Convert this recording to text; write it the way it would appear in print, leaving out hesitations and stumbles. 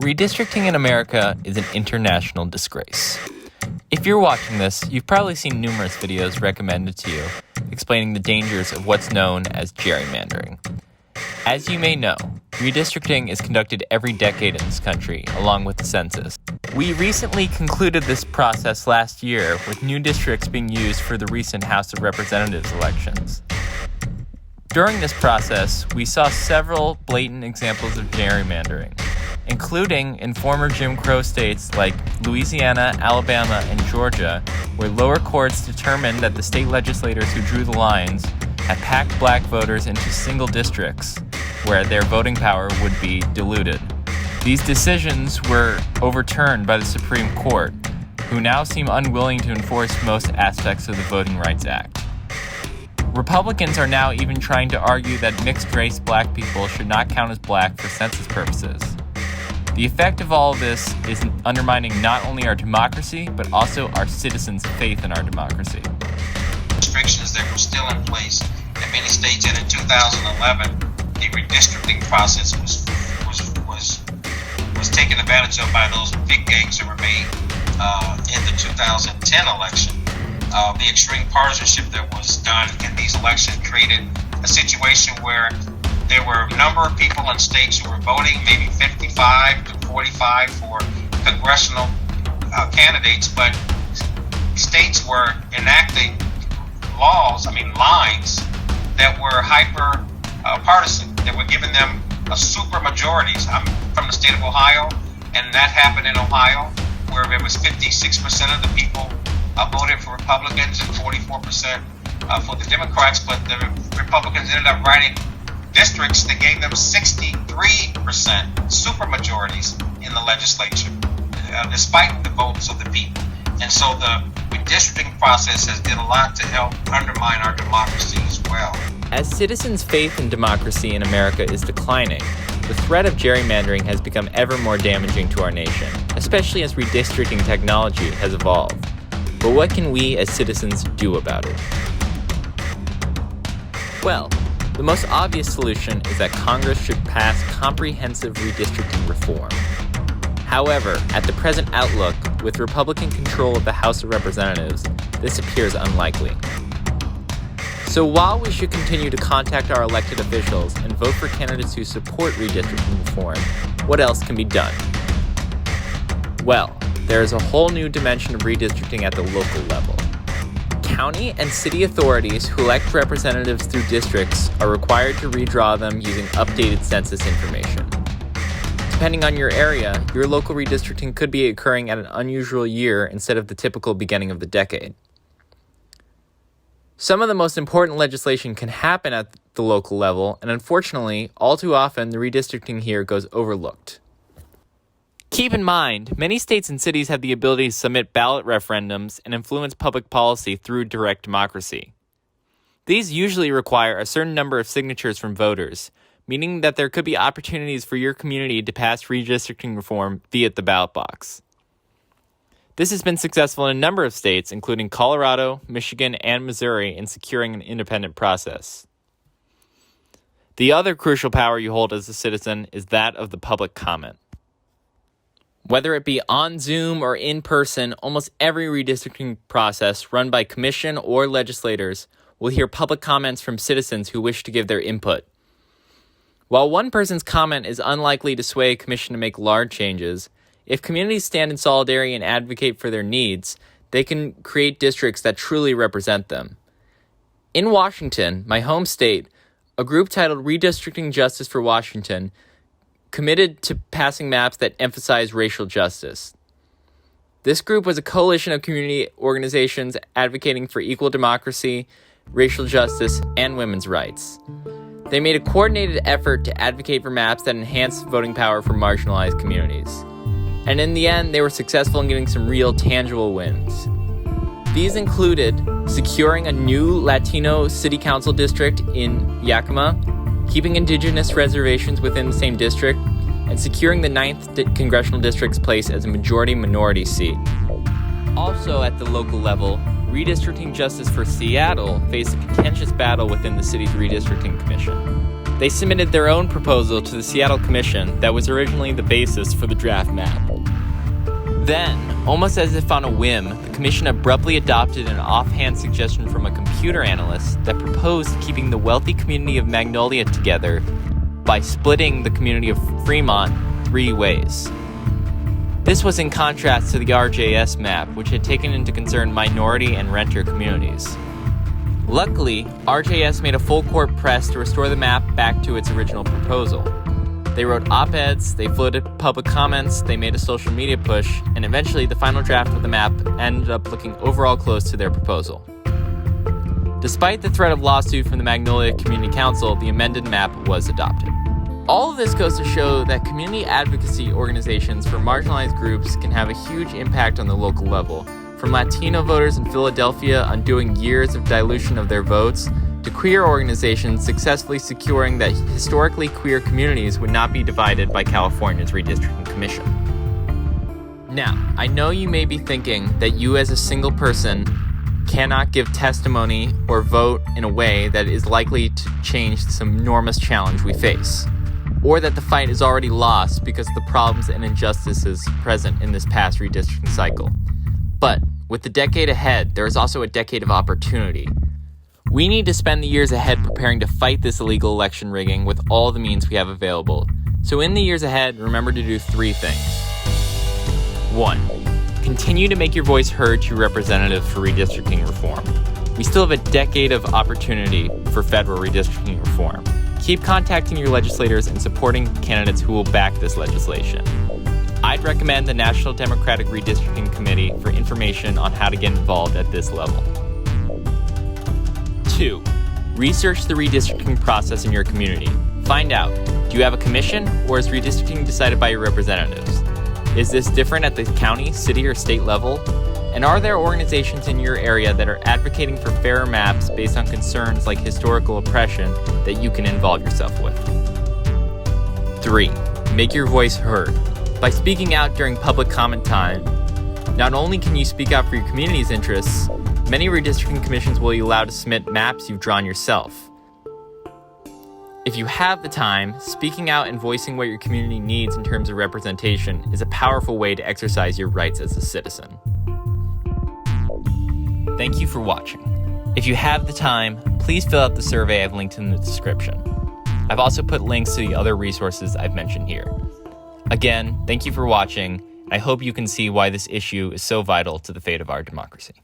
Redistricting in America is an international disgrace. If you're watching this, you've probably seen numerous videos recommended to you explaining the dangers of what's known as gerrymandering. As you may know, redistricting is conducted every decade in this country, along with the census. We recently concluded this process last year, with new districts being used for the recent House of Representatives elections. During this process, we saw several blatant examples of gerrymandering, including in former Jim Crow states like Louisiana, Alabama, and Georgia, where lower courts determined that the state legislators who drew the lines had packed black voters into single districts, where their voting power would be diluted. These decisions were overturned by the Supreme Court, who now seem unwilling to enforce most aspects of the Voting Rights Act. Republicans are now even trying to argue that mixed-race black people should not count as black for census purposes. The effect of all of this is undermining not only our democracy, but also our citizens' faith in our democracy. Restrictions that were still in place in many states, and in 2011, the redistricting process was taken advantage of by those big gains that were made in the 2010 election. The extreme partisanship that was done in these elections created a situation where there were a number of people in states who were voting, maybe 55 to 45 for congressional candidates, but states were enacting lines that were hyper partisan, that were giving them a super majorities. I'm from the state of Ohio, and that happened in Ohio, where there was 56% of the people voted for Republicans and 44% for the Democrats, but the Republicans ended up writing districts that gave them 63% super majorities in the legislature, despite the votes of the people. And so the redistricting process has did a lot to help undermine our democracy as well. As citizens' faith in democracy in America is declining, the threat of gerrymandering has become ever more damaging to our nation, especially as redistricting technology has evolved. But what can we as citizens do about it? Well, the most obvious solution is that Congress should pass comprehensive redistricting reform. However, at the present outlook, with Republican control of the House of Representatives, this appears unlikely. So while we should continue to contact our elected officials and vote for candidates who support redistricting reform, what else can be done? Well, there is a whole new dimension of redistricting at the local level. County and city authorities who elect representatives through districts are required to redraw them using updated census information. Depending on your area, your local redistricting could be occurring at an unusual year instead of the typical beginning of the decade. Some of the most important legislation can happen at the local level, and unfortunately, all too often, the redistricting here goes overlooked. Keep in mind, many states and cities have the ability to submit ballot referendums and influence public policy through direct democracy. These usually require a certain number of signatures from voters, meaning that there could be opportunities for your community to pass redistricting reform via the ballot box. This has been successful in a number of states, including Colorado, Michigan, and Missouri, in securing an independent process. The other crucial power you hold as a citizen is that of the public comment. Whether it be on Zoom or in person, almost every redistricting process run by commission or legislators will hear public comments from citizens who wish to give their input. While one person's comment is unlikely to sway a commission to make large changes, if communities stand in solidarity and advocate for their needs, they can create districts that truly represent them. In Washington, my home state, a group titled Redistricting Justice for Washington committed to passing maps that emphasize racial justice. This group was a coalition of community organizations advocating for equal democracy, racial justice, and women's rights. They made a coordinated effort to advocate for maps that enhance voting power for marginalized communities. And in the end, they were successful in getting some real tangible wins. These included securing a new Latino city council district in Yakima, keeping indigenous reservations within the same district, and securing the 9th Congressional District's place as a majority-minority seat. Also at the local level, Redistricting Justice for Seattle faced a contentious battle within the city's redistricting commission. They submitted their own proposal to the Seattle Commission that was originally the basis for the draft map. Then, almost as if on a whim, the Commission abruptly adopted an offhand suggestion from a computer analyst that proposed keeping the wealthy community of Magnolia together by splitting the community of Fremont 3 ways. This was in contrast to the RJS map, which had taken into concern minority and renter communities. Luckily, RJS made a full-court press to restore the map back to its original proposal. They wrote op-eds, they floated public comments, they made a social media push, and eventually the final draft of the map ended up looking overall close to their proposal. Despite the threat of lawsuit from the Magnolia Community Council, the amended map was adopted. All of this goes to show that community advocacy organizations for marginalized groups can have a huge impact on the local level, from Latino voters in Philadelphia undoing years of dilution of their votes, to queer organizations successfully securing that historically queer communities would not be divided by California's redistricting commission. Now, I know you may be thinking that you as a single person cannot give testimony or vote in a way that is likely to change this enormous challenge we face, or that the fight is already lost because of the problems and injustices present in this past redistricting cycle. But with the decade ahead, there is also a decade of opportunity. We need to spend the years ahead preparing to fight this illegal election rigging with all the means we have available. So in the years ahead, remember to do 3 things. 1. Continue to make your voice heard to your representatives for redistricting reform. We still have a decade of opportunity for federal redistricting reform. Keep contacting your legislators and supporting candidates who will back this legislation. I'd recommend the National Democratic Redistricting Committee for information on how to get involved at this level. 2. Research the redistricting process in your community. Find out, do you have a commission, or is redistricting decided by your representatives? Is this different at the county, city, or state level? And are there organizations in your area that are advocating for fairer maps based on concerns like historical oppression that you can involve yourself with? 3. Make your voice heard. By speaking out during public comment time, not only can you speak out for your community's interests, many redistricting commissions will be allowed to submit maps you've drawn yourself. If you have the time, speaking out and voicing what your community needs in terms of representation is a powerful way to exercise your rights as a citizen. Thank you for watching. If you have the time, please fill out the survey I've linked in the description. I've also put links to the other resources I've mentioned here. Again, thank you for watching, and I hope you can see why this issue is so vital to the fate of our democracy.